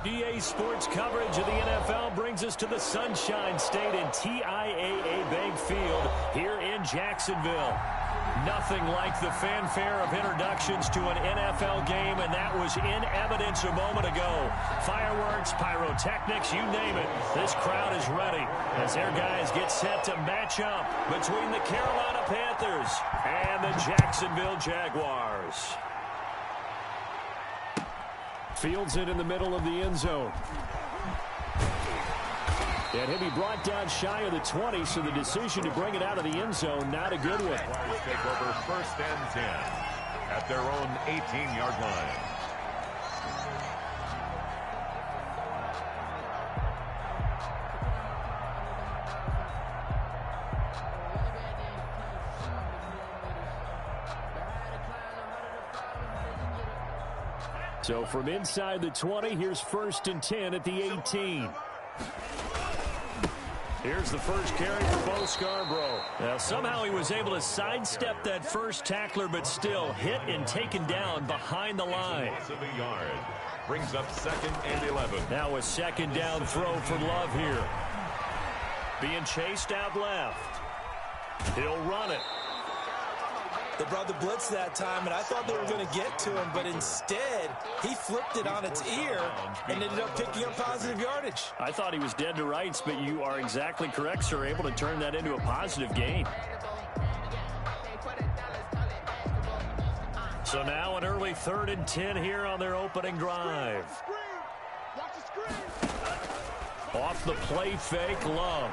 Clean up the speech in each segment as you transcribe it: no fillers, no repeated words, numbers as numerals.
EA Sports coverage of the NFL brings us to the Sunshine State in TIAA Bank Field here in Jacksonville. Nothing like the fanfare of introductions to an NFL game, and that was in evidence a moment ago. Fireworks, pyrotechnics, you name it. This crowd is ready as their guys get set to match up between the Carolina Panthers and the Jacksonville Jaguars. Fields it in the middle of the end zone. And he'll be brought down shy of the 20, so the decision to bring it out of the end zone, not a good one. Jaguars take over 1st and 10 at their own 18-yard line. So from inside the 20, here's 1st and 10 at the 18. Here's the first carry for Bo Scarborough. Now, somehow he was able to sidestep that first tackler, but still hit and taken down behind the line. Loss of a yard. Brings up 2nd and 11. Now a 2nd down throw for Love here. Being chased out left. He'll run it. They brought the blitz that time, and I thought they were going to get to him, but instead, he flipped it on its ear and ended up picking up positive yardage. I thought he was dead to rights, but you are exactly correct, sir. Able to turn that into a positive gain. So now an early 3rd and 10 here on their opening drive. Off the play fake, Love.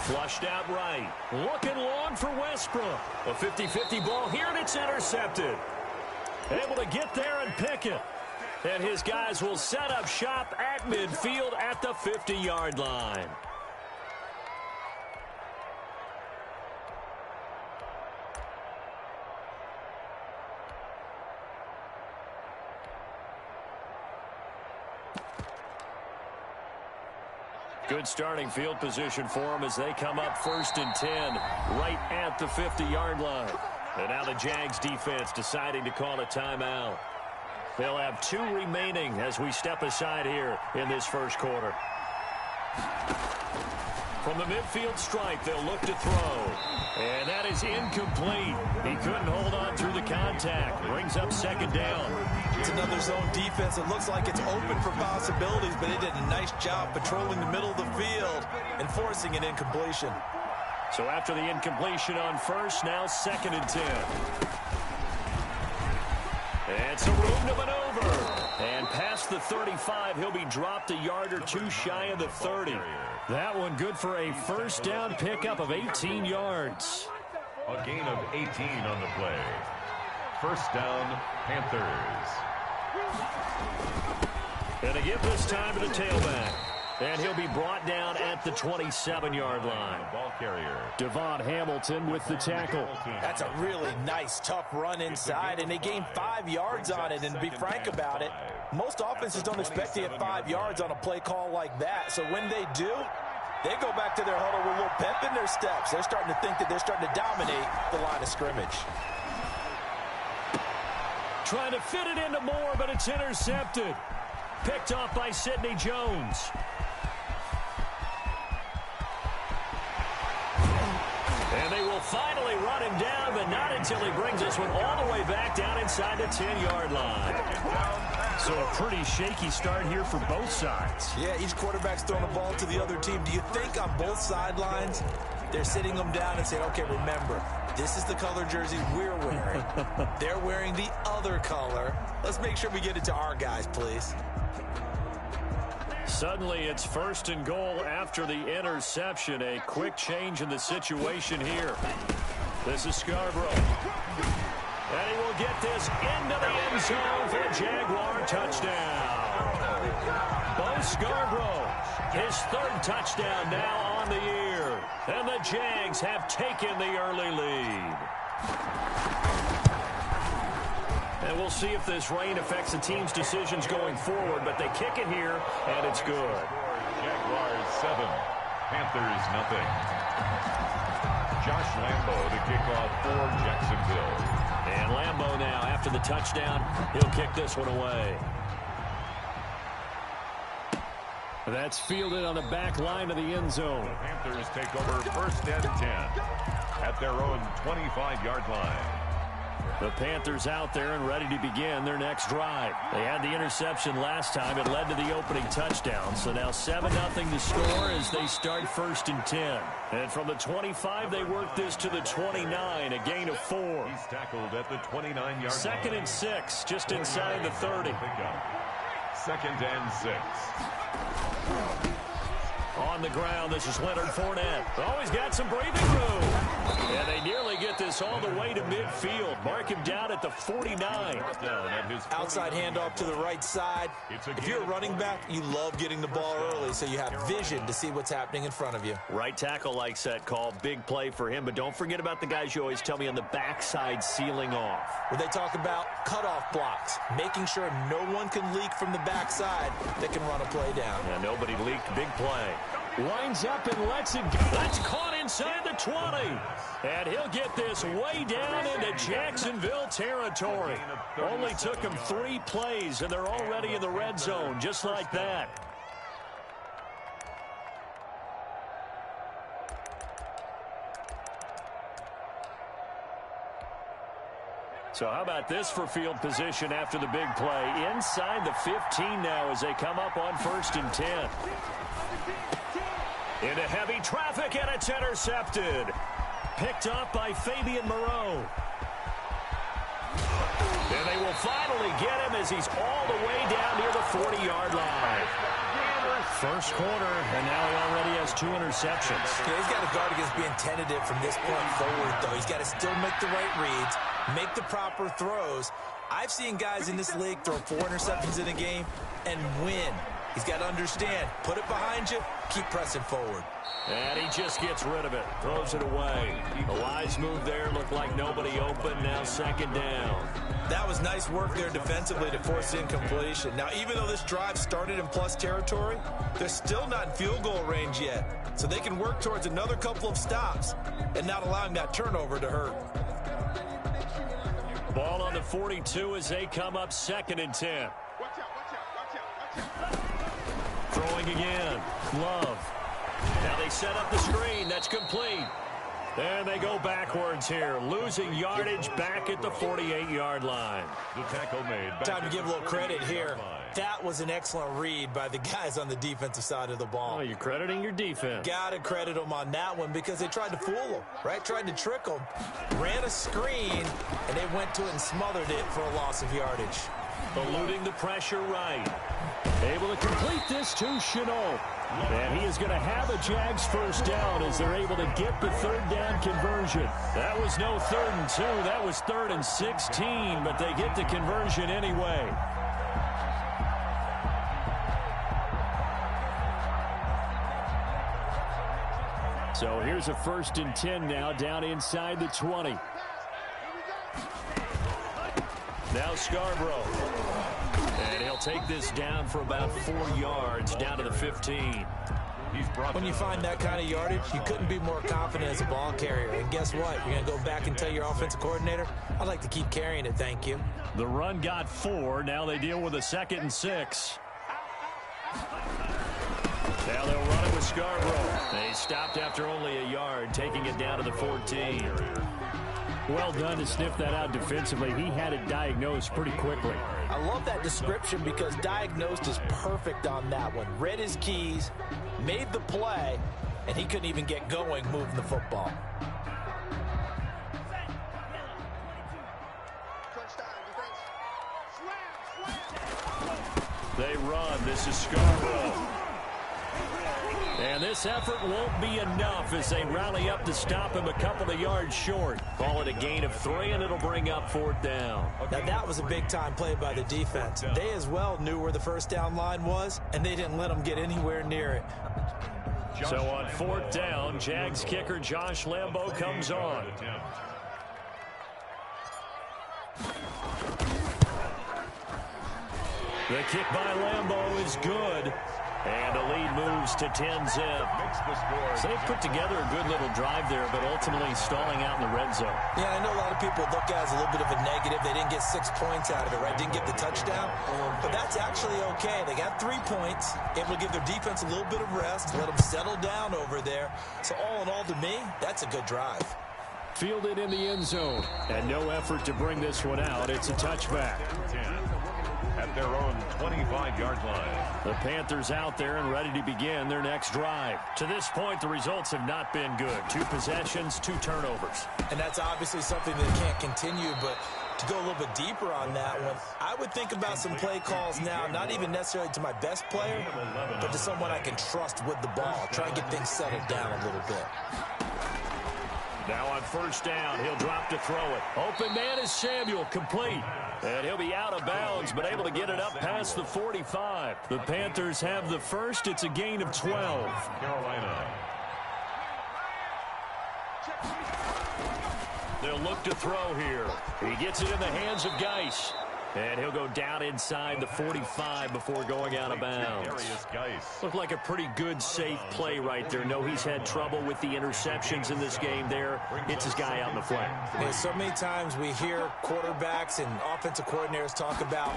Flushed out right. Looking long for Westbrook. A 50-50 ball here, and it's intercepted. Able to get there and pick it. And his guys will set up shop at midfield at the 50-yard line. Good starting field position for them as they come up 1st and 10 right at the 50-yard line. And now the Jags defense deciding to call a timeout. They'll have 2 remaining as we step aside here in this first quarter. From the midfield stripe, they'll look to throw. And that is incomplete. He couldn't hold on through the contact. Brings up 2nd down. It's another zone defense. It looks like it's open for possibilities, but they did a nice job patrolling the middle of the field and forcing an incompletion. So after the incompletion on 1st, now 2nd and 10. And some room to maneuver. And past the 35, he'll be dropped a yard or 2 shy of the 30. That one good for a 1st down pickup of 18 yards. A gain of 18 on the play. 1st down, Panthers. And to give this time to the tailback. And he'll be brought down at the 27-yard line. Ball carrier. Devon Hamilton with the tackle. That's a really nice, tough run inside, and they gained 5 yards on it. And to be frank about it, most offenses don't expect to get 5 yards on a play call like that. So when they do, they go back to their huddle with a little pep in their steps. They're starting to think that they're starting to dominate the line of scrimmage. Trying to fit it into Moore, but it's intercepted. Picked off by Sidney Jones. And they will finally run him down, but not until he brings this one all the way back down inside the 10-yard line. So a pretty shaky start here for both sides. Yeah, each quarterback's throwing the ball to the other team. Do you think on both sidelines they're sitting them down and saying, okay, remember, this is the color jersey we're wearing. They're wearing the other color. Let's make sure we get it to our guys, please. Suddenly, it's 1st and goal after the interception. A quick change in the situation here. This is Scarborough. And he will get this into the end zone for a Jaguar touchdown. Bo Scarborough, his 3rd touchdown now on the year. And the Jags have taken the early lead. And we'll see if this rain affects the team's decisions going forward, but they kick it here, and it's good. Jaguars 7, Panthers nothing. Josh Lambo to kick off for Jacksonville. And Lambo now, after the touchdown, he'll kick this one away. That's fielded on the back line of the end zone. The Panthers take over 1st and 10 at their own 25-yard line. The Panthers out there and ready to begin their next drive. They had the interception last time. It led to the opening touchdown. So now 7-0 to score as they start 1st and 10. And from the 25, they work this to the 29, a gain of 4. He's tackled at the 29-yard line. 2nd and 6, just inside the 30. 2nd and 6. On the ground, this is Leonard Fournette. Oh, he's got some breathing room. And they nearly get this all the way to midfield. Mark him down at the 49. Outside handoff to the right side. If you're a running back, you love getting the ball early so you have vision to see what's happening in front of you. Right tackle likes that call. Big play for him. But don't forget about the guys you always tell me on the backside sealing off. When they talk about cutoff blocks, making sure no one can leak from the backside that can run a play down. Yeah, nobody leaked. Big play. Winds up and lets it go. That's caught inside the 20. And he'll get this way down into Jacksonville territory. Only took him 3 plays, and they're already in the red zone, just like that. So how about this for field position after the big play? Inside the 15 now as they come up on 1st and 10. Into heavy traffic, and it's intercepted. Picked up by Fabian Moreau. And they will finally get him as he's all the way down near the 40-yard line. First quarter, and now he already has 2 interceptions. Yeah, he's got to guard against being tentative from this point forward, though. He's got to still make the right reads, make the proper throws. I've seen guys in this league throw 4 interceptions in a game and win. He's got to understand, put it behind you, keep pressing forward. And he just gets rid of it, throws it away. A wise move there, looked like nobody open, now 2nd down. That was nice work there defensively to force incompletion. Now, even though this drive started in plus territory, they're still not in field goal range yet. So they can work towards another couple of stops and not allowing that turnover to hurt. Ball on the 42 as they come up 2nd and 10. Throwing again. Love. Now they set up the screen. That's complete. And they go backwards here. Losing yardage back at the 48-yard line. The tackle made. Time to give a little credit here. That was an excellent read by the guys on the defensive side of the ball. Oh, you're crediting your defense. Got to credit them on that one because they tried to fool them, right? Tried to trick them. Ran a screen, and they went to it and smothered it for a loss of yardage. Eluding the pressure right. Able to complete this to Chenault. And he is going to have a Jags first down as they're able to get the 3rd down conversion. That was no 3rd and 2. That was 3rd and 16, but they get the conversion anyway. So here's a 1st and 10 now down inside the 20. Now Scarborough. And he'll take this down for about 4 yards down to the 15. When you find that kind of yardage, you couldn't be more confident as a ball carrier. And guess what? You're going to go back and tell your offensive coordinator, I'd like to keep carrying it, thank you. The run got 4. Now they deal with a 2nd and 6. Now they'll run it with Scarborough. They stopped after only a yard, taking it down to the 14. Well done to sniff that out defensively. He had it diagnosed pretty quickly. I love that description because diagnosed is perfect on that one. Read his keys, made the play, and he couldn't even get going moving the football. They run. This is Scarborough. And this effort won't be enough as they rally up to stop him a couple of yards short. Call it a gain of 3, and it'll bring up 4th down. Now, that was a big-time play by the defense. They as well knew where the first down line was, and they didn't let them get anywhere near it. So on 4th down, Jags kicker Josh Lambo comes on. The kick by Lambo is good. And the lead moves to 10-zip. So they put together a good little drive there, but ultimately stalling out in the red zone. Yeah, I know a lot of people look at it as a little bit of a negative. They didn't get 6 points out of it, right? Didn't get the touchdown. But that's actually okay. They got 3 points, able to give their defense a little bit of rest, let them settle down over there. So all in all, to me, that's a good drive. Fielded in the end zone. And no effort to bring this one out. It's a touchback. At their own 25-yard line. The Panthers out there and ready to begin their next drive. To this point, the results have not been good. 2 possessions, 2 turnovers. And that's obviously something that can't continue, but to go a little bit deeper on that one, I would think about some play calls now, not even necessarily to my best player, but to someone I can trust with the ball. Try and get things settled down a little bit. Now on first down, he'll drop to throw it. Open man is Samuel, complete. And he'll be out of bounds, but able to get it up past the 45. The Panthers have the first. It's a gain of 12. Carolina. They'll look to throw here. He gets it in the hands of Geis. And he'll go down inside the 45 before going out of bounds. Looked like a pretty good, safe play right there. No, he's had trouble with the interceptions in this game there. Hits his guy out in the flank. Yeah, so many times we hear quarterbacks and offensive coordinators talk about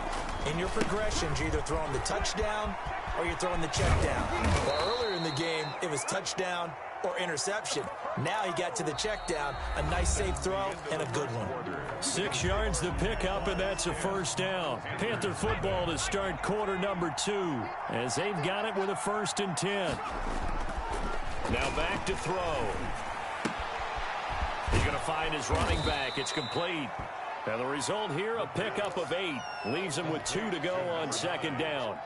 in your progressions, you're either throwing the touchdown or you're throwing the check down. Well, earlier in the game, it was touchdown or interception. Now he got to the check down, a nice safe throw, and a good one. 6 yards to pick up, and that's a first down. Panther football to start quarter number 2, as they've got it with a 1st and 10. Now back to throw. He's going to find his running back. It's complete. And the result here, a pickup of 8. Leaves him with 2 to go on 2nd down.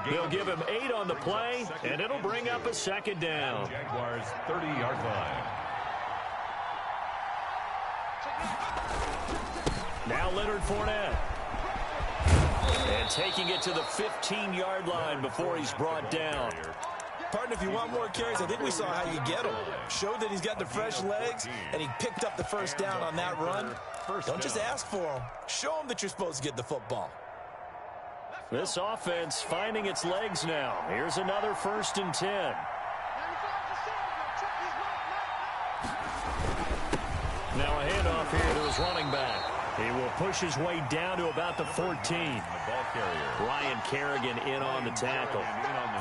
They'll give him 8 on the play, and it'll bring up a 2nd down. Jaguars 30-yard line. Now Leonard Fournette. And taking it to the 15-yard line before he's brought down. Partner, if you want more carries, I think we saw how you get him. Showed that he's got the fresh legs, and he picked up the first down on that run. Don't just ask for him. Show him that you're supposed to get the football. This offense finding its legs now. Here's another 1st and 10. Now a handoff here to his running back. He will push his way down to about the 14. Ryan Kerrigan in on the tackle.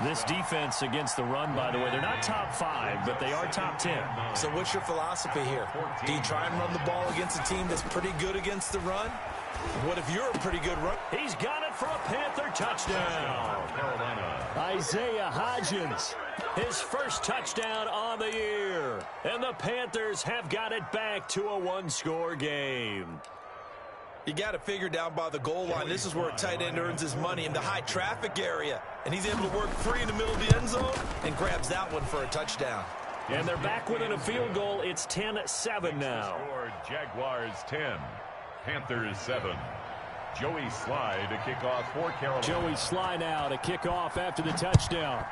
This defense against the run, by the way, they're not top 5, but they are top 10. So what's your philosophy here? Do you try and run the ball against a team that's pretty good against the run? What if you're a pretty good run? He's got it for a Panther touchdown. Isaiah Hodgins, his first touchdown on the year. And the Panthers have got it back to a 1-score game. You got to figure down by the goal line. This is where a tight end earns his money in the high traffic area. And he's able to work free in the middle of the end zone and grabs that one for a touchdown. And they're back within a field goal. It's 10-7 now. Jaguars 10. Panthers 7. Joey Sly to kick off for Carolina. Joey Sly now to kick off after the touchdown.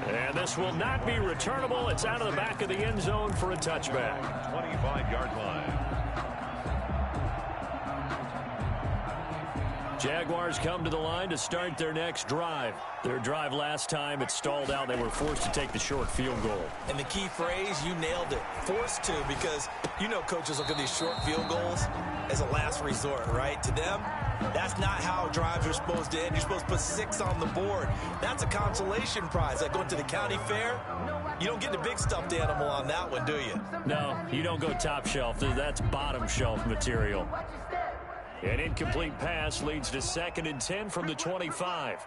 And this will not be returnable. It's out of the back of the end zone for a touchback. 25-yard line. Jaguars come to the line to start their next drive. Their drive last time, it stalled out. They were forced to take the short field goal. And the key phrase, you nailed it. Forced to, because you know coaches look at these short field goals as a last resort, right? To them, that's not how drives are supposed to end. You're supposed to put 6 on the board. That's a consolation prize. Like going to the county fair, you don't get the big stuffed animal on that one, do you? No, you don't go top shelf. That's bottom shelf material. An incomplete pass leads to 2nd and 10 from the 25.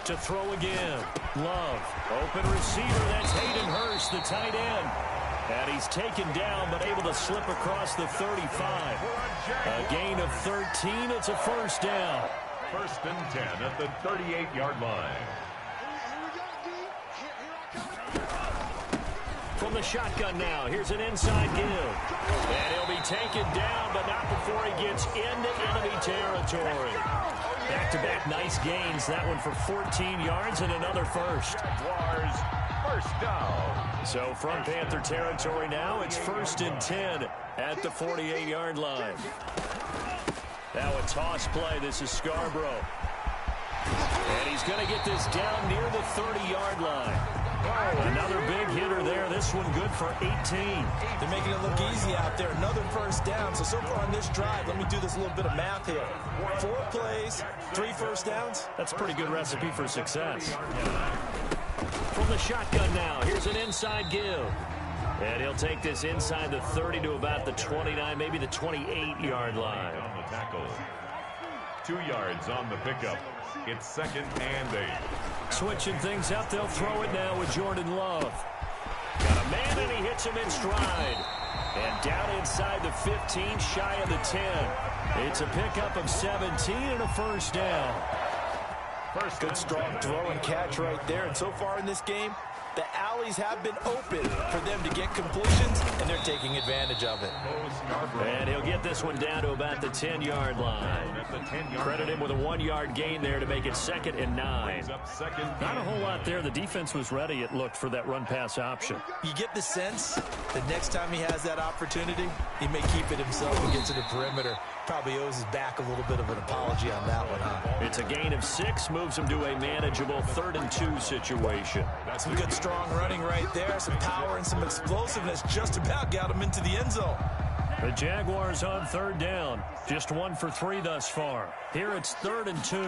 To throw again. Love. Open receiver. That's Hayden Hurst, the tight end. And he's taken down, but able to slip across the 35. A gain of 13. It's a first down. 1st and 10 at the 38-yard line. From the shotgun now, here's an inside give. And he'll be taken down, but not before he gets into enemy territory. Back-to-back nice gains. That one for 14 yards and another first. Jaguars, first down. So from Panther territory now, it's 1st and 10 at the 48-yard line. Now a toss play. This is Scarborough. And he's going to get this down near the 30-yard line. Another big hitter there. This one good for 18. They're making it look easy out there. Another first down. So far on this drive, let me do this little bit of math here. 4 plays, 3 first downs. That's a pretty good recipe for success. From the shotgun now, here's an inside give. And he'll take this inside the 30 to about the 29, maybe the 28-yard line. On the tackle. 2 yards on the pickup. It's 2nd and 8. Switching things up, they'll throw it now with Jordan Love. Got a man, and he hits him in stride. And down inside the 15, shy of the 10. It's a pickup of 17 and a first down. Good strong throw and catch right there. And so far in this game, the alleys have been open for them to get completions, and they're taking advantage of it. And he'll get this one down to about the 10-yard line. Credit him with a 1-yard gain there to make it 2nd and 9. Not a whole lot there. The defense was ready, it looked, for that run-pass option. You get the sense that next time he has that opportunity, he may keep it himself and get to the perimeter. Probably owes his back a little bit of an apology on that one, huh? It's a gain of 6, moves him to a manageable 3rd and 2 situation. Some good strong running right there, some power and some explosiveness just about got him into the end zone. The Jaguars on 3rd down. Just 1 for 3 thus far. Here it's 3rd and 2.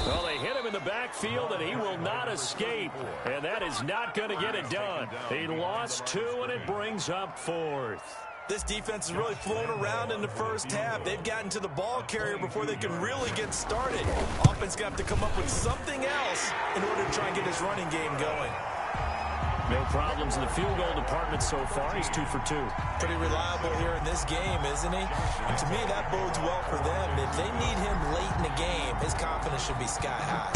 Well, they hit him in the backfield, and he will not escape. And that is not going to get it done. He lost 2, and it brings up 4th. This defense has really flown around in the first half. They've gotten to the ball carrier before they can really get started. Offense got to come up with something else in order to try and get his running game going. No problems in the field goal department so far. He's 2 for 2. Pretty reliable here in this game, isn't he? And to me, that bodes well for them. If they need him late in the game, his confidence should be sky high.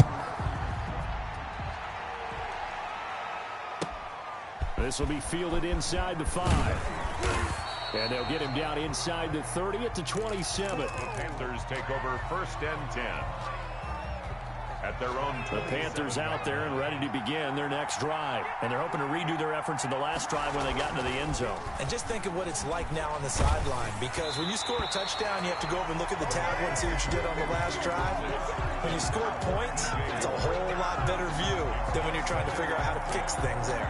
This will be fielded inside the 5. And they'll get him down inside the 30 at the 27. The Panthers take over 1st and 10. At their own 27. The Panthers out there and ready to begin their next drive. And they're hoping to redo their efforts in the last drive when they got into the end zone. And just think of what it's like now on the sideline. Because when you score a touchdown, you have to go over and look at the tablet and see what you did on the last drive. When you score points, it's a whole lot better view than when you're trying to figure out how to fix things there.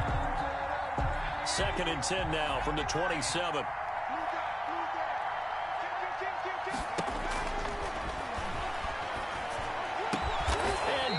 2nd and 10 now from the 27.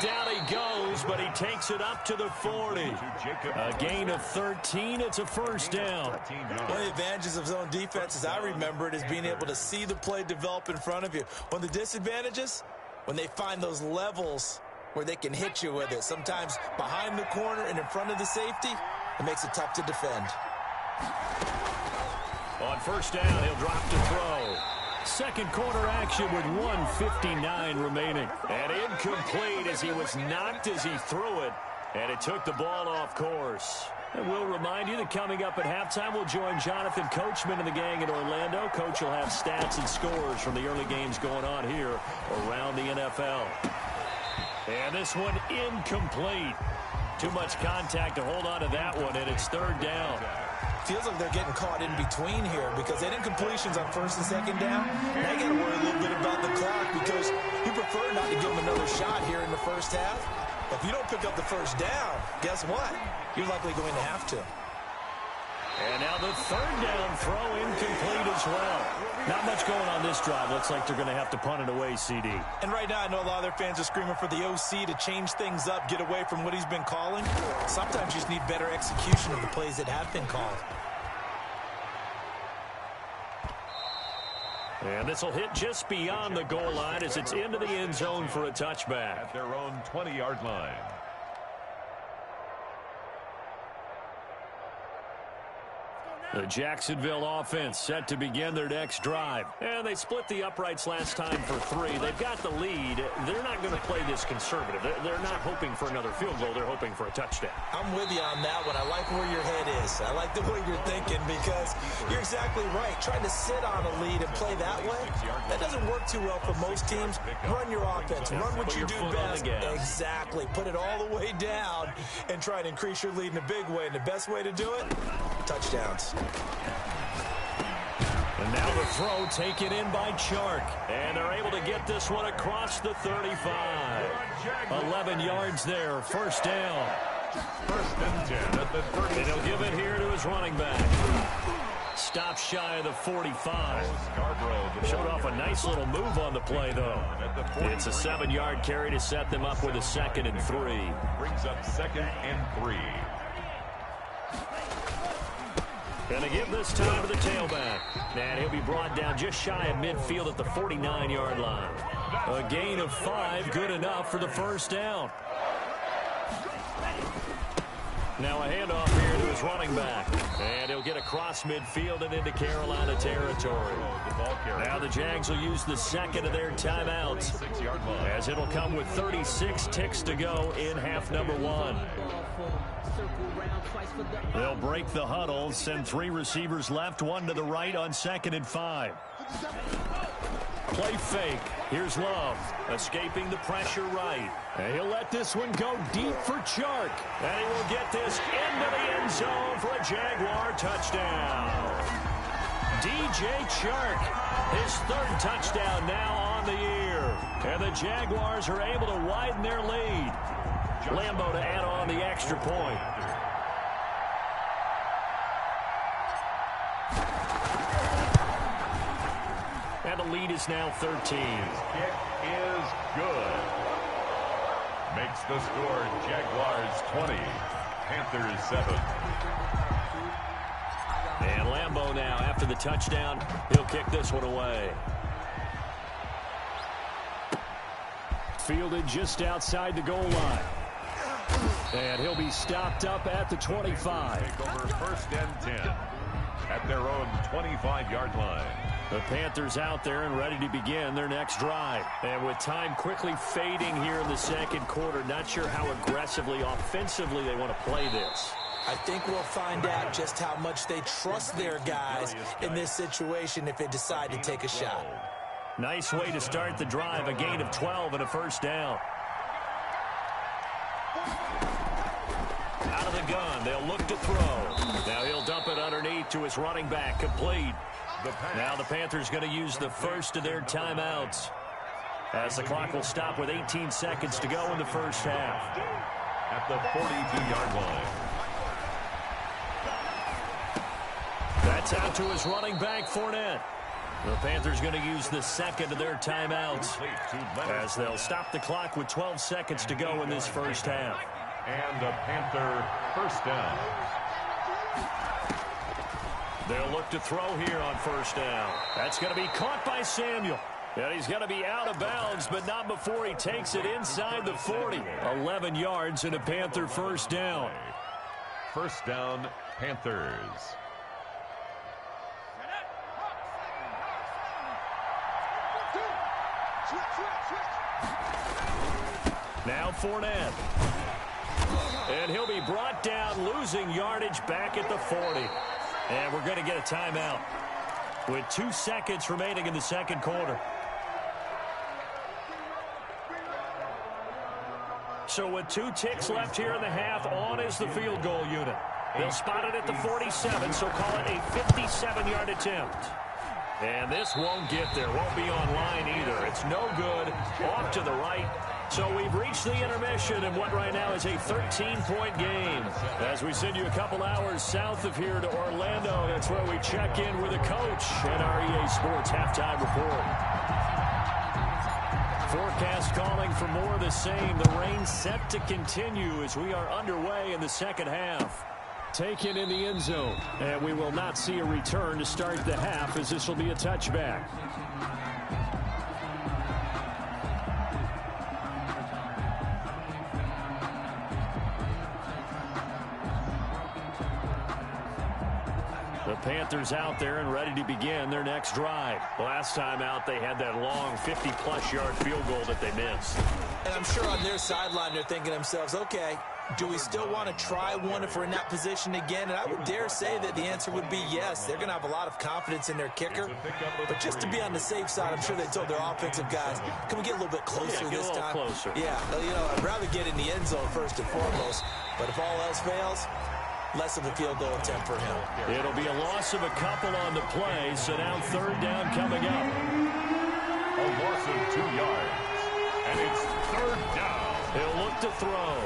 Down he goes, but he takes it up to the 40. A gain of 13. It's a first down. One of the advantages of zone defense, as I remember it, is being able to see the play develop in front of you. One of the disadvantages, when they find those levels where they can hit you with it. Sometimes behind the corner and in front of the safety, it makes it tough to defend. On first down, he'll drop to throw. Second quarter action with 1:59 remaining. And incomplete as he was knocked as he threw it. And it took the ball off course. And we'll remind you that coming up at halftime, we'll join Jonathan Coachman and the gang in Orlando. Coach will have stats and scores from the early games going on here around the NFL. And this one incomplete. Too much contact to hold on to that one, and it's 3rd down. Feels like they're getting caught in between here because they did incompletions on 1st and 2nd down. Now you got to worry a little bit about the clock because you prefer not to give them another shot here in the first half. If you don't pick up the first down, guess what? You're likely going to have to. And now the 3rd down throw incomplete as well. Not much going on this drive. Looks like they're going to have to punt it away, CD. And right now I know a lot of their fans are screaming for the OC to change things up, get away from what he's been calling. Sometimes you just need better execution of the plays that have been called. And this will hit just beyond the goal line as it's into the end zone for a touchback. At their own 20-yard line. The Jacksonville offense set to begin their next drive. And they split the uprights last time for 3. They've got the lead. They're not going to play this conservative. They're not hoping for another field goal. They're hoping for a touchdown. I'm with you on that one. I like where your head is. I like the way you're thinking because you're exactly right. Trying to sit on a lead and play that way, that doesn't work too well for most teams. Run your offense. Run what you do best. Exactly. Put it all the way down and try and increase your lead in a big way. And the best way to do it, touchdowns. And now the throw taken in by Chark. And they're able to get this one across the 35. 11 yards there, first down. First and 10 at the 30. And he'll give it here to his running back. Stop shy of the 45. Showed off a nice little move on the play, though. It's a 7-yard carry to set them up with a 2nd and 3. Brings up 2nd and 3. Gonna give this time to the tailback. And he'll be brought down just shy of midfield at the 49-yard line. A gain of 5, good enough for the first down. Now a handoff here to his running back. And he'll get across midfield and into Carolina territory. Now the Jags will use the 2nd of their timeouts, as it'll come with 36 ticks to go in half number 1. They'll break the huddle, send 3 receivers left, 1 to the right on 2nd and 5. Play fake. Here's Love, escaping the pressure right. And he'll let this one go deep for Chark. And he will get this into the end zone for a Jaguar touchdown. DJ Chark, his 3rd touchdown now on the year. And the Jaguars are able to widen their lead. Lambo to add on the extra point. And the lead is now 13. Kick is good. Makes the score Jaguars 20, Panthers 7. And Lambo now, after the touchdown, he'll kick this one away. Fielded just outside the goal line. And he'll be stopped up at the 25. Take over 1st and 10 at their own 25-yard line. The Panthers out there and ready to begin their next drive. And with time quickly fading here in the 2nd quarter, not sure how aggressively, offensively they want to play this. I think we'll find out just how much they trust their guys in this situation if they decide to take a shot. Nice way to start the drive, a gain of 12 and a first down. Out of the gun, they'll look to throw. Now he'll dump it underneath to his running back, complete. Now the Panthers going to use the first of their timeouts, as the clock will stop with 18 seconds to go in the first half. At the 42-yard line. That's out to his running back, Fournette. The Panthers going to use the 2nd of their timeouts, as they'll stop the clock with 12 seconds to go in this first half. And a Panther first down. They'll look to throw here on first down. That's going to be caught by Samuel. And he's going to be out of bounds, but not before he takes it inside the 40. 11 yards and a Panther first down. First down, Panthers. Now Fournette. And he'll be brought down, losing yardage back at the 40. And we're going to get a timeout with 2 seconds remaining in the 2nd quarter. So with 2 ticks left here in the half, on is the field goal unit. They'll spot it at the 47, so call it a 57-yard attempt. And this won't get there, won't be online either. It's no good, off to the right. So we've reached the intermission in what right now is a 13-point game. As we send you a couple hours south of here to Orlando, that's where we check in with the coach and our EA Sports halftime report. Forecast calling for more of the same. The rain set to continue as we are underway in the 2nd half. Taken in the end zone, and we will not see a return to start the half, as this will be a touchback. The Panthers out there and ready to begin their next drive. Last time out, they had that long 50-plus yard field goal that they missed. And I'm sure on their sideline they're thinking to themselves, okay, do we still want to try one if we're in that position again? And I would dare say that the answer would be yes. They're going to have a lot of confidence in their kicker. But just to be on the safe side, I'm sure they told their offensive guys, can we get a little bit closer this time? Closer. Yeah, you know, I'd rather get in the end zone first and foremost. But if all else fails, less of a field goal attempt for him. It'll be a loss of a couple on the play, so now third down coming up. A loss of 2 yards, and it's third down. He'll look to throw.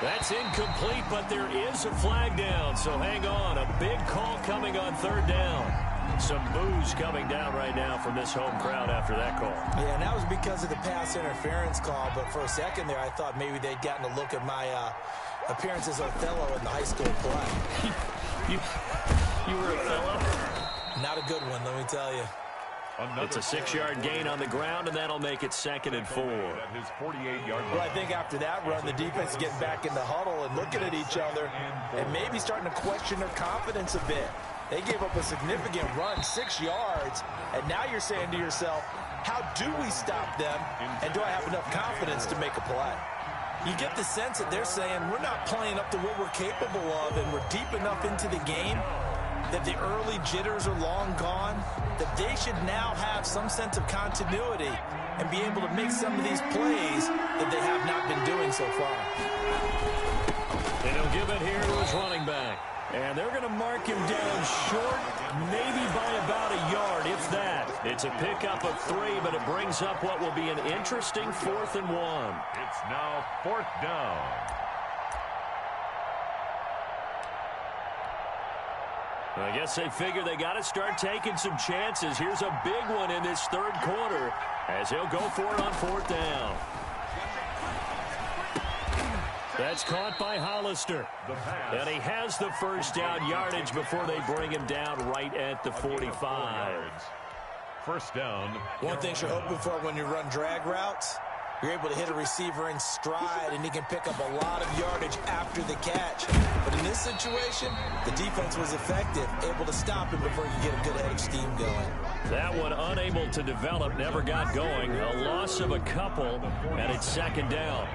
That's incomplete, but there is a flag down, so hang on. A big call coming on third down. Some boos coming down right now from this home crowd after that call. Yeah, and that was because of the pass interference call, but for a second there I thought maybe they'd gotten a look at my appearance as Othello in the high school play. You were Othello? Not a good one, let me tell you. It's a 6-yard gain on the ground, and that'll make it 2nd and 4. At his 48-yard line. Well, I think after that run, the defense is getting back in the huddle and looking at each other and maybe starting to question their confidence a bit. They gave up a significant run, 6 yards, and now you're saying to yourself, how do we stop them, and do I have enough confidence to make a play? You get the sense that they're saying we're not playing up to what we're capable of, and we're deep enough into the game that the early jitters are long gone, that they should now have some sense of continuity and be able to make some of these plays that they have not been doing so far. And he'll give it here to his running back. And they're going to mark him down short, maybe by about a yard, if that. It's a pickup of 3, but it brings up what will be an interesting 4th and 1. It's now 4th down. I guess they figure they got to start taking some chances. Here's a big one in this third quarter as he'll go for it on 4th down. That's caught by Hollister. And he has the first down yardage before they bring him down right at the 45. First down. One thing you're hoping for when you run drag routes, you're able to hit a receiver in stride, and he can pick up a lot of yardage after the catch. But in this situation, the defense was effective, able to stop him before you get a good head of steam going. That one unable to develop, never got going. A loss of a couple, and it's 2nd down.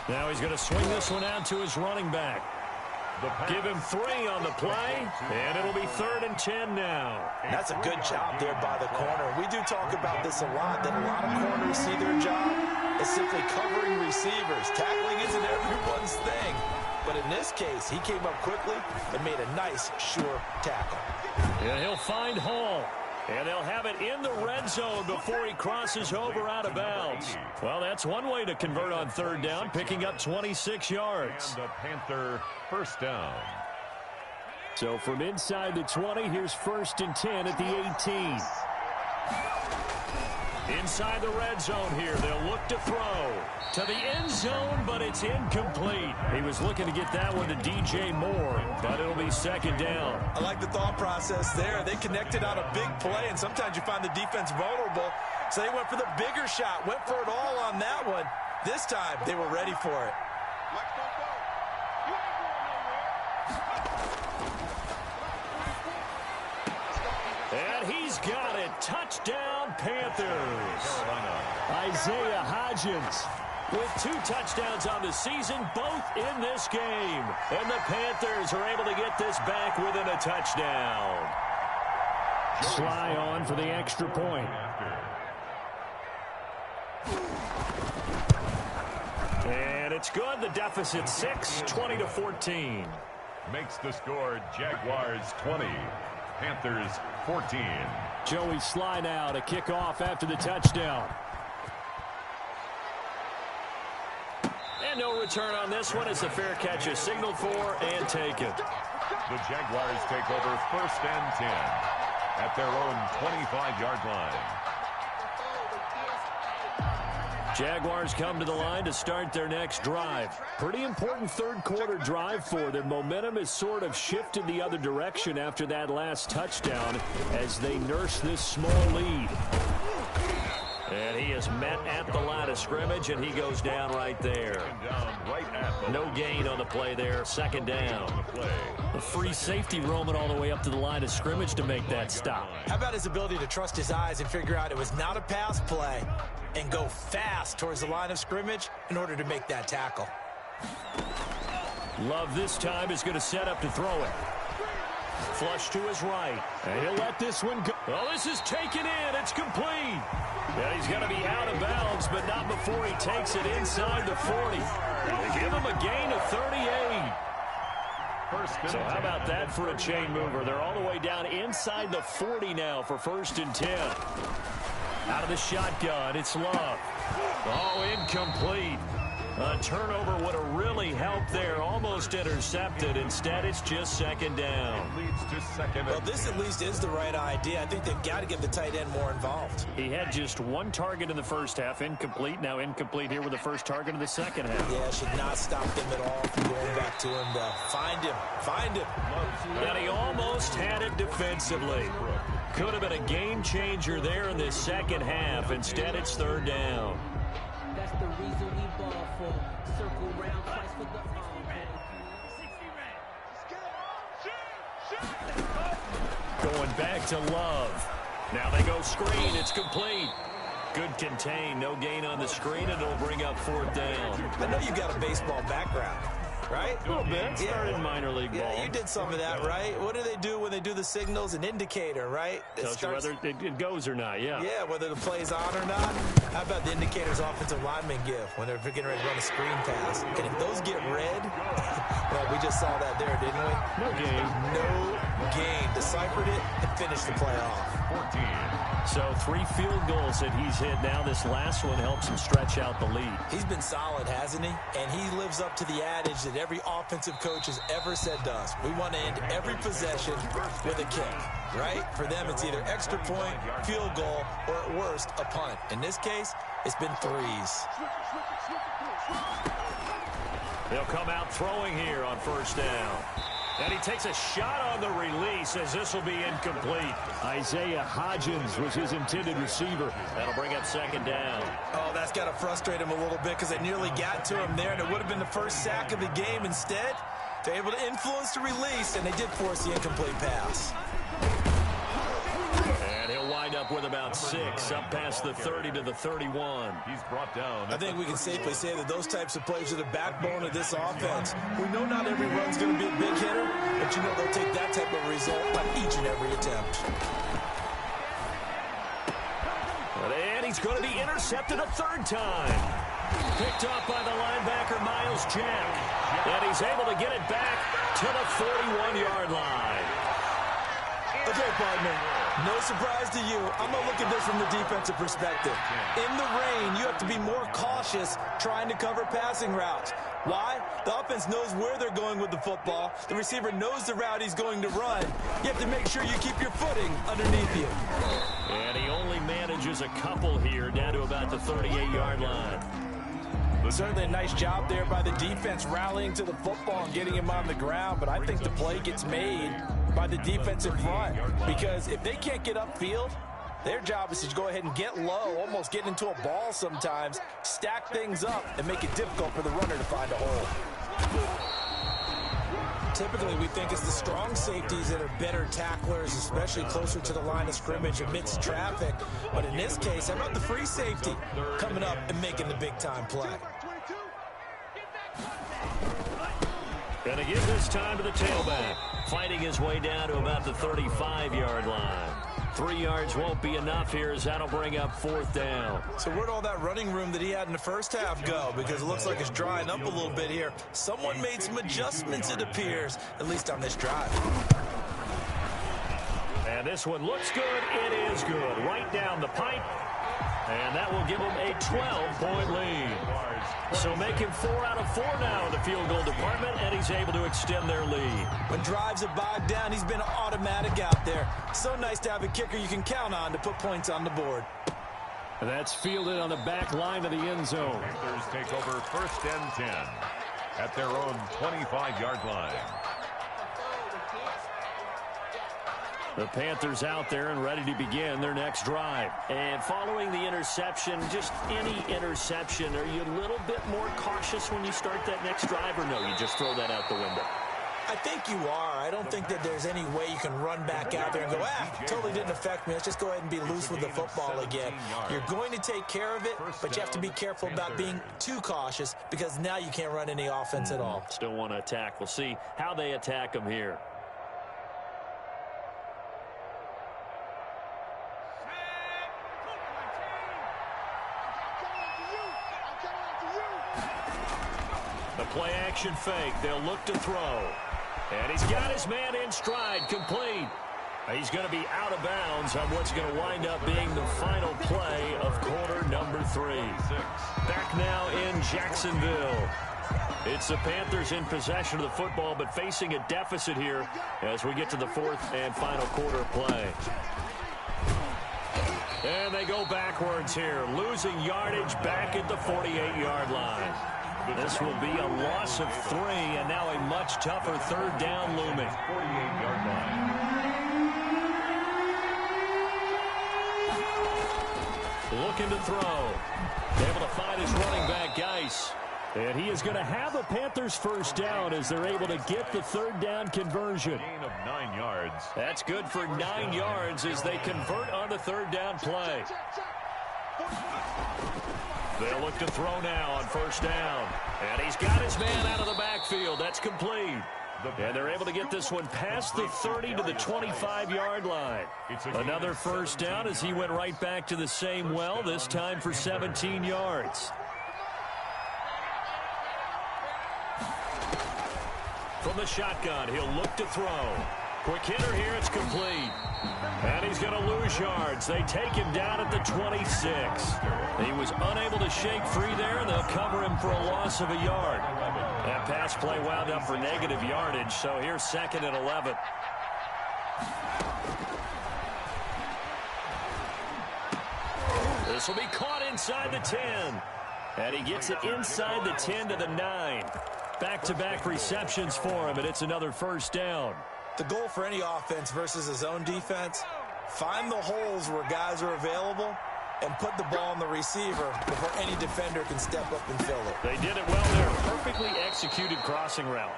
Now he's going to swing this one out to his running back. Give him 3 on the play, and it'll be 3rd and 10 now. That's a good job there by the corner. We do talk about this a lot, that a lot of corners see their job as simply covering receivers. Tackling isn't everyone's thing. But in this case, he came up quickly and made a nice, sure tackle. And he'll find Hall. And they'll have it in the red zone before he crosses over out of bounds. Well, that's one way to convert on 3rd down, picking up 26 yards. And the Panther first down. So from inside the 20, here's 1st and 10 at the 18. Inside the red zone here, they'll look to throw to the end zone, but it's incomplete. He was looking to get that one to DJ Moore, but it'll be 2nd down. I like the thought process there. They connected on a big play, and sometimes you find the defense vulnerable, so they went for the bigger shot, went for it all on that one. This time, they were ready for it. And he's got it. Touchdown, Panthers. Isaiah Hodgins with 2 touchdowns on the season, both in this game. And the Panthers are able to get this back within a touchdown. Sly on for the extra point. And it's good. The deficit 6, 20-14. Makes the score Jaguars 20, Panthers 14. Joey Sly now to kick off after the touchdown. And no return on this one as the fair catch is signaled for and taken. The Jaguars take over 1st and 10 at their own 25-yard line. Jaguars come to the line to start their next drive. Pretty important third quarter drive for them. Momentum has sort of shifted the other direction after that last touchdown as they nurse this small lead. And he is met at the line of scrimmage, and he goes down right there. No gain on the play there. 2nd down. A free safety roaming all the way up to the line of scrimmage to make that stop. How about his ability to trust his eyes and figure out it was not a pass play and go fast towards the line of scrimmage in order to make that tackle. Love this time is going to set up to throw it. Flush to his right. And he'll let this one go. Oh, this is taken in. It's complete. Yeah, he's going to be out of bounds, but not before he takes it inside the 40. They give him a gain of 38. So how about that for a chain mover? They're all the way down inside the 40 now for 1st and 10. Out of the shotgun, it's Love. Oh, incomplete. A turnover would have really helped there. Almost intercepted. Instead, it's just 2nd down. Well, this at least is the right idea. I think they've got to get the tight end more involved. He had just 1 target in the first half. Incomplete. Now incomplete here with the first target of the second half. Yeah, should not stop them at all from going back to him. Find him. Find him. And he almost had it defensively. Could have been a game changer there in this second half. Instead, it's 3rd down. That's the reason we ball for. Circle round twice for the Going back to Love. Now they go screen. It's complete. Good contain. No gain on the screen, and it'll bring up 4th down. I know you got a baseball background, right? A little bit. Started in minor league ball. Yeah, you did some of that, right? What do they do when they do the signals? An indicator, right? Tells you whether it goes or not, yeah. Yeah, whether the play's on or not. How about the indicators offensive linemen give when they're getting ready to run a screen pass? And if those get red, well, we just saw that there, didn't we? No gain. No gain. Deciphered it and finished the play off. 14. So 3 field goals that he's hit now. This last one helps him stretch out the lead. He's been solid, hasn't he? And he lives up to the adage that every offensive coach has ever said to us. We want to end every possession with a kick, right? For them, it's either extra point, field goal, or at worst, a punt. In this case, it's been 3s. They'll come out throwing here on 1st down. And he takes a shot on the release as this will be incomplete. Isaiah Hodgins was his intended receiver. That'll bring up 2nd down. Oh, that's got to frustrate him a little bit because they nearly got to him there, and it would have been the first sack of the game. Instead, they're able to influence the release, and they did force the incomplete pass. And he'll wind up with about 6, up past the 30 to the 31. He's brought down. I think we can safely say that those types of plays are the backbone of this offense. We know not every run's going to be a big hitter, but you know they'll take that type of result on each and every attempt. And he's going to be intercepted a 3rd time. Picked up by the linebacker, Miles Jack. And he's able to get it back to the 41-yard line. Okay, partner, no surprise to you. I'm going to look at this from the defensive perspective. In the rain, you have to be more cautious trying to cover passing routes. Why? The offense knows where they're going with the football. The receiver knows the route he's going to run. You have to make sure you keep your footing underneath you. And he only manages a couple here down to about the 38-yard line. Certainly a nice job there by the defense rallying to the football and getting him on the ground, but I think the play gets made by the defensive front because if they can't get upfield, their job is to go ahead and get low, almost get into a ball sometimes, stack things up, and make it difficult for the runner to find a hole. Typically, we think it's the strong safeties that are better tacklers, especially closer to the line of scrimmage amidst traffic. But in this case, how about the free safety coming up and making the big-time play? Going to give this time to the tailback, fighting his way down to about the 35-yard line. 3 yards won't be enough here as that'll bring up 4th down. So where'd all that running room that he had in the first half go? Because it looks like it's drying up a little bit here. Someone made some adjustments, it appears, at least on this drive. And this one looks good. It is good. Right down the pipe. And that will give them a 12-point lead. So making 4 out of 4 now in the field goal department, and he's able to extend their lead. When drives are bogged down, he's been automatic out there. So nice to have a kicker you can count on to put points on the board. And that's fielded on the back line of the end zone. Panthers take over 1st and 10 at their own 25-yard line. The Panthers out there and ready to begin their next drive. And following the interception, just any interception, are you a little bit more cautious when you start that next drive, or no, you just throw that out the window? I think you are. I don't think that there's any way you can run back out there and go, totally didn't affect me. Let's just go ahead and be loose with the football again. You're going to take care of it, but you have to be careful about being too cautious because now you can't run any offense at all. Still want to attack. We'll see how they attack them here. The play-action fake. They'll look to throw. And he's got his man in stride, complete. He's going to be out of bounds on what's going to wind up being the final play of quarter number 3. Back now in Jacksonville. It's the Panthers in possession of the football, but facing a deficit here as we get to the fourth and final quarter of play. And they go backwards here, losing yardage back at the 48-yard line. This will be a loss of 3, and now a much tougher third down looming. 48-yard line. Looking to throw. Able to find his running back, Geis. And he is going to have the Panthers first down as they're able to get the third down conversion. Gain of 9 yards. That's good for 9 yards as they convert on the third down play. They'll look to throw now on first down. And he's got his man out of the backfield. That's complete. And they're able to get this one past the 30 to the 25-yard line. Another first down as he went right back to the same well, this time for 17 yards. From the shotgun, he'll look to throw. Quick hitter here, it's complete. And he's going to lose yards. They take him down at the 26. He was unable to shake free there, and they'll cover him for a loss of a yard. That pass play wound up for negative yardage, so here's 2nd and 11. This will be caught inside the 10. And he gets it inside the 10 to the 9. Back-to-back receptions for him, and it's another first down. The goal for any offense versus his own defense, find the holes where guys are available and put the ball on the receiver before any defender can step up and fill it. They did it well there. Perfectly executed crossing route.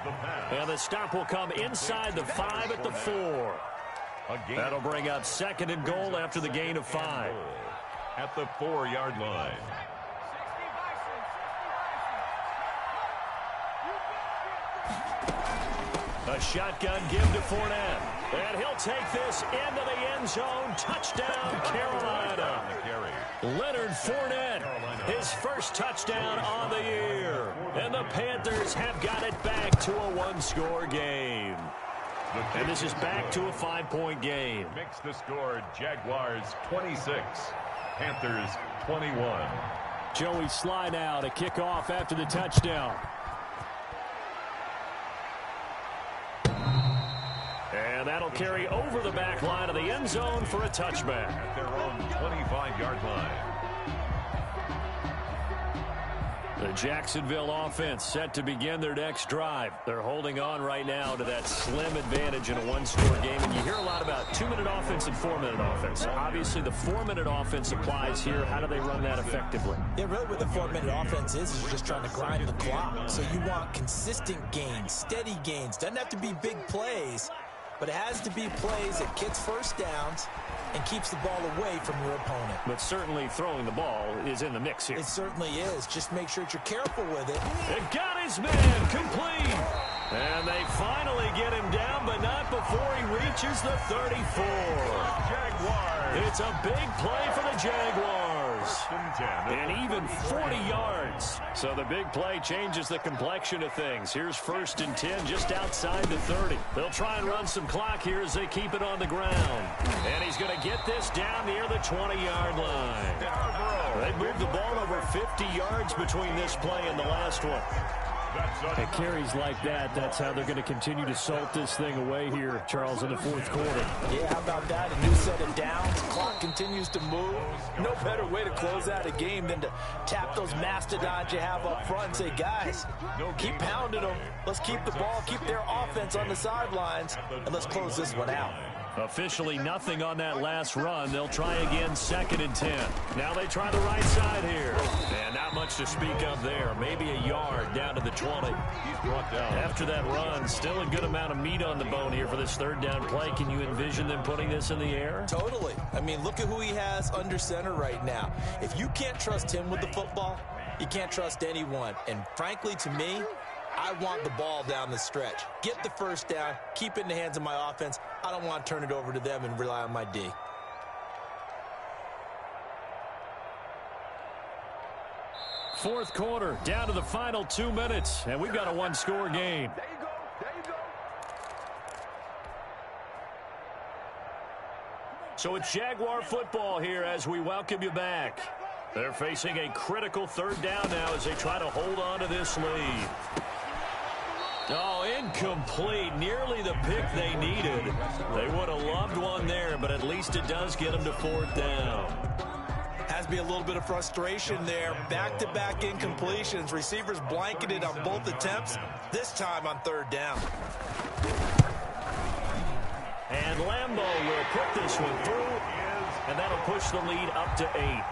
And the stop will come inside the 5 at the 4. That'll bring up 2nd and goal after the gain of 5. At the 4-yard line. A shotgun give to Fournette. And he'll take this into the end zone. Touchdown, Carolina. Leonard Fournette, his first touchdown on the year. And the Panthers have got it back to a one-score game. And this is back to a 5-point game. Makes the score Jaguars 26, Panthers 21. Joey Sly now to kick off after the touchdown. And that'll carry over the back line of the end zone for a touchback. At their own 25-yard line. The Jacksonville offense set to begin their next drive. They're holding on right now to that slim advantage in a one-score game. And you hear a lot about 2-minute offense and 4-minute offense. Obviously, the 4-minute offense applies here. How do they run that effectively? Yeah, really what the 4-minute offense is you're just trying to grind the clock. So you want consistent gains, steady gains. Doesn't have to be big plays, but it has to be plays that gets first downs and keeps the ball away from your opponent. But certainly throwing the ball is in the mix here. It certainly is. Just make sure that you're careful with it. It got his man complete. And they finally get him down, but not before he reaches the 34. Jaguars. It's a big play for the Jaguars. And even 40 yards. So the big play changes the complexion of things. Here's 1st and 10 just outside the 30. They'll try and run some clock here as they keep it on the ground. And he's going to get this down near the 20-yard line. They moved the ball over 50 yards between this play and the last one. It carries like that. That's how they're going to continue to salt this thing away here, Charles, in the fourth quarter. Yeah, how about that? A new set of downs. Clock continues to move. No better way to close out a game than to tap those mastodons you have up front and say, guys, keep pounding them. Let's keep the ball, keep their offense on the sidelines, and let's close this one out. Officially nothing on that last run. They'll try again 2nd and 10. Now they try the right side here. And not much to speak of there. Maybe a yard down to the 20. He's brought down. After that run, still a good amount of meat on the bone here for this third down play. Can you envision them putting this in the air? Totally. I mean, look at who he has under center right now. If you can't trust him with the football, you can't trust anyone. And frankly, to me, I want the ball down the stretch. Get the first down, keep it in the hands of my offense. I don't want to turn it over to them and rely on my D. fourth quarter, down to the final 2 minutes, and we've got a one-score game. So it's Jaguar football here as we welcome you back. They're facing a critical third down now as they try to hold on to this lead. Oh, incomplete. Nearly the pick they needed. They would have loved one there, but at least it does get them to fourth down. Has to be a little bit of frustration there. Back-to-back incompletions. Receivers blanketed on both attempts, this time on third down. And Lambeau will put this one through, and that'll push the lead up to 8.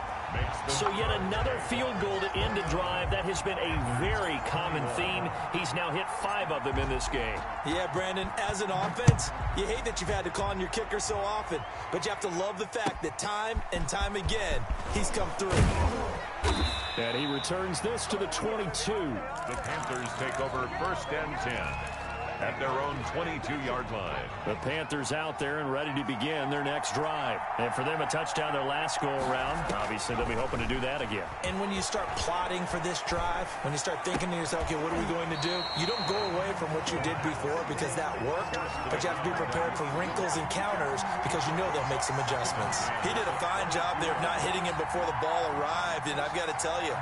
So yet another field goal to end a drive. That has been a very common theme. He's now hit 5 of them in this game. Yeah, Brandon, as an offense, you hate that you've had to call on your kicker so often, but you have to love the fact that time and time again, he's come through. And he returns this to the 22. The Panthers take over 1st and 10 at their own 22-yard line. The Panthers out there and ready to begin their next drive. And for them, a touchdown their last go-around. Obviously, they'll be hoping to do that again. And when you start plotting for this drive, when you start thinking to yourself, okay, what are we going to do? You don't go away from what you did before because that worked, but you have to be prepared for wrinkles and counters because you know they'll make some adjustments. He did a fine job there of not hitting him before the ball arrived, and I've got to tell you,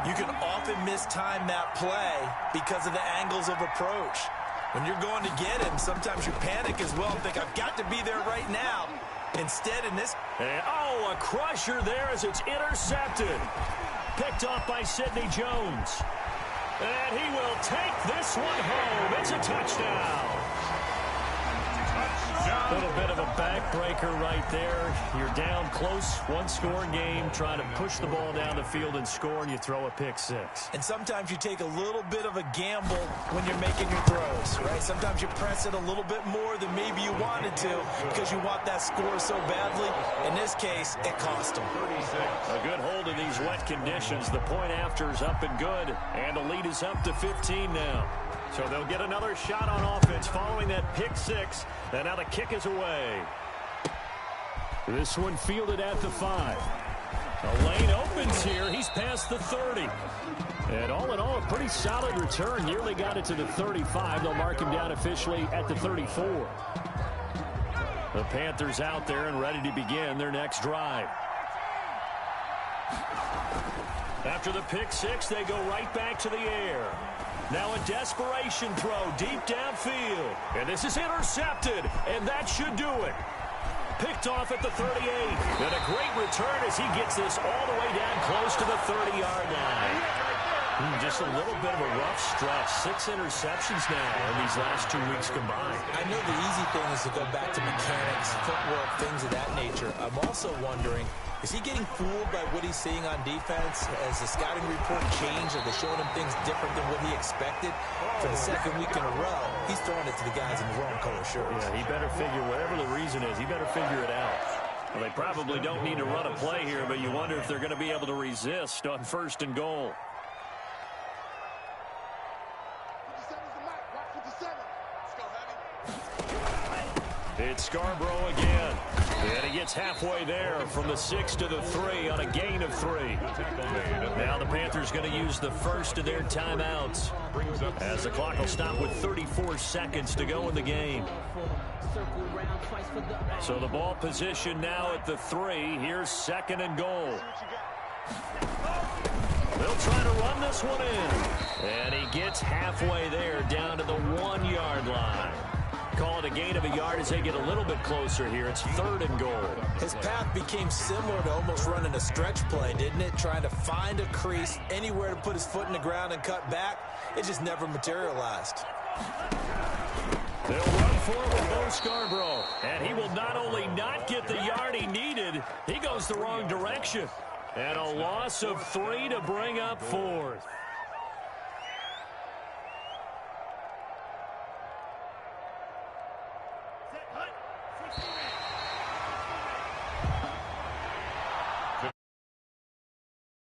you can often mistime that play because of the angles of approach. When you're going to get him, sometimes you panic as well and think, I've got to be there right now. Instead, in this... And, a crusher there as it's intercepted. Picked off by Sidney Jones. And he will take this one home. It's a touchdown. A little bit of a backbreaker right there. You're down close, one-score game, trying to push the ball down the field and score, and you throw a pick 6. And sometimes you take a little bit of a gamble when you're making your throws, right? Sometimes you press it a little bit more than maybe you wanted to because you want that score so badly. In this case, it cost him. A good hold of these wet conditions. The point after is up and good, and the lead is up to 15 now. So they'll get another shot on offense following that pick 6. And now the kick is away. This one fielded at the 5. A lane opens here. He's past the 30. And all in all, a pretty solid return. Nearly got it to the 35. They'll mark him down officially at the 34. The Panthers out there and ready to begin their next drive. After the pick 6, they go right back to the air. Now a desperation throw deep downfield. And this is intercepted, and that should do it. Picked off at the 38. And a great return as he gets this all the way down close to the 30-yard line. Just a little bit of a rough stretch. 6 interceptions now in these last 2 weeks combined. I know the easy thing is to go back to mechanics, footwork, things of that nature. I'm also wondering, is he getting fooled by what he's seeing on defense? Has the scouting report changed? Are they showing him things different than what he expected? For the second week in a row, he's throwing it to the guys in the wrong color shirts. Yeah, he better figure, whatever the reason is, he better figure it out. Well, they probably don't need to run a play here, but you wonder if they're going to be able to resist on 1st and goal. It's Scarborough again. And he gets halfway there from the 6 to the 3 on a gain of 3. Now the Panthers going to use the first of their timeouts as the clock will stop with 34 seconds to go in the game. So the ball position now at the 3. Here's 2nd and goal. They'll try to run this one in. And he gets halfway there down to the 1-yard line. Call it a gain of a yard as they get a little bit closer here. It's 3rd and goal. His path became similar to almost running a stretch play, didn't it? Trying to find a crease, anywhere to put his foot in the ground and cut back. It just never materialized. They'll run for it with Bo Scarborough. And he will not only not get the yard he needed, he goes the wrong direction. And a loss of 3 to bring up 4th.